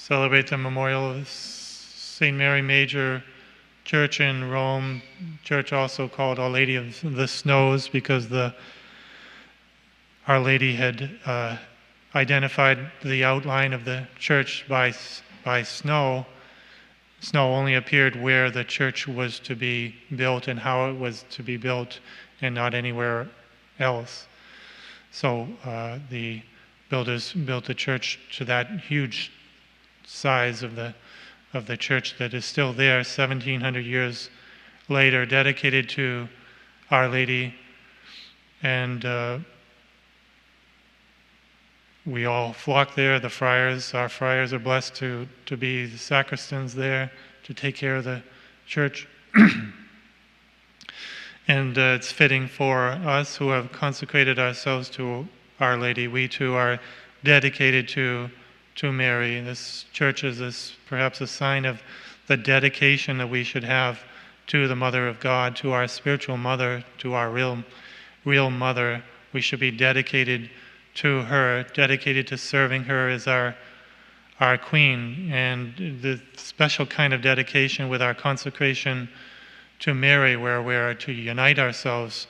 celebrate the memorial of St. Mary Major Church in Rome, church also called Our Lady of the Snows, because Our Lady had identified the outline of the church by snow. Snow only appeared where the church was to be built and how it was to be built, and not anywhere else. So the builders built the church to that huge size of the church that is still there 1,700 years later, dedicated to Our Lady. And we all flock there. Our friars are blessed to be the sacristans there, to take care of the church. And it's fitting for us who have consecrated ourselves to Our Lady. We too are dedicated to Mary. This church is perhaps a sign of the dedication that we should have to the Mother of God, to our spiritual mother, to our real mother. We should be dedicated to her, dedicated to serving her as our queen. And the special kind of dedication with our consecration to Mary, where we are to unite ourselves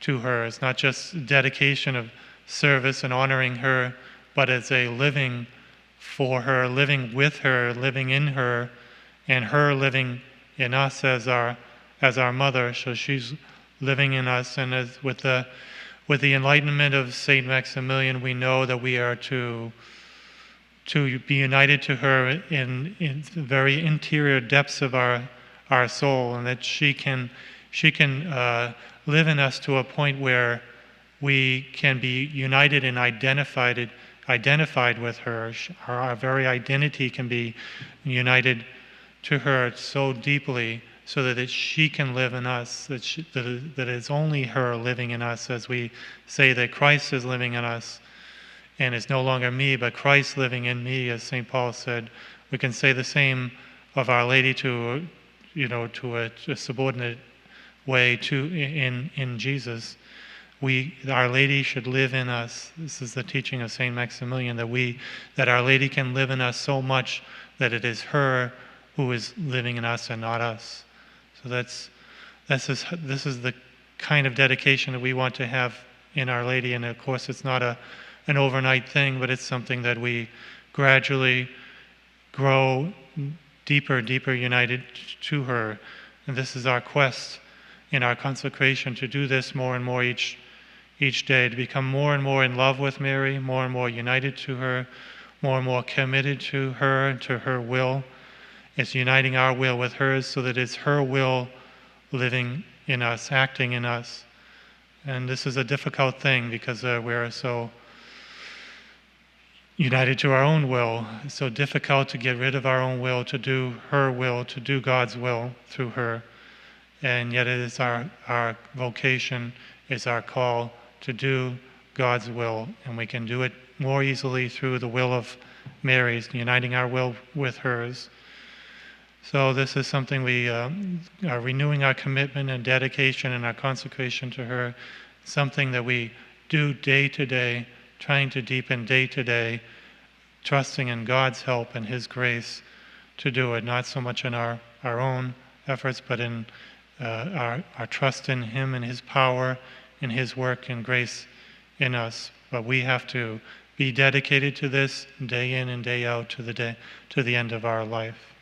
to her. It's not just dedication of service and honoring her, but as a living for her, living with her, living in her, and her living in us as our mother. So she's living in us, and as with the enlightenment of Saint Maximilian, we know that we are to be united to her in the very interior depths of our soul, and that she can live in us to a point where we can be united and identified with her. Our very identity can be united to her so deeply, so that she can live in us, that it's only her living in us, as we say that Christ is living in us, and it's no longer me, but Christ living in me, as St. Paul said. We can say the same of Our Lady to a subordinate way in Jesus. Our Lady should live in us. This is the teaching of Saint Maximilian, that Our Lady can live in us so much that it is her who is living in us and not us. So this is the kind of dedication that we want to have in Our Lady. And of course, it's not an overnight thing, but it's something that we gradually grow deeper united to her. And this is our quest in our consecration, to do this more and more each day, to become more and more in love with Mary, more and more united to her, more and more committed to her and to her will. It's uniting our will with hers, so that it's her will living in us, acting in us. And this is a difficult thing, because we're so united to our own will. It's so difficult to get rid of our own will, to do her will, to do God's will through her. And yet it is our vocation, it's our call to do God's will. And we can do it more easily through the will of Mary's, uniting our will with hers. So this is something we are renewing our commitment and dedication and our consecration to her, something that we do day to day, trying to deepen day to day, trusting in God's help and his grace to do it, not so much in our own efforts, but in our trust in him and his power and his work and grace in us. But we have to be dedicated to this day in and day out to the end of our life.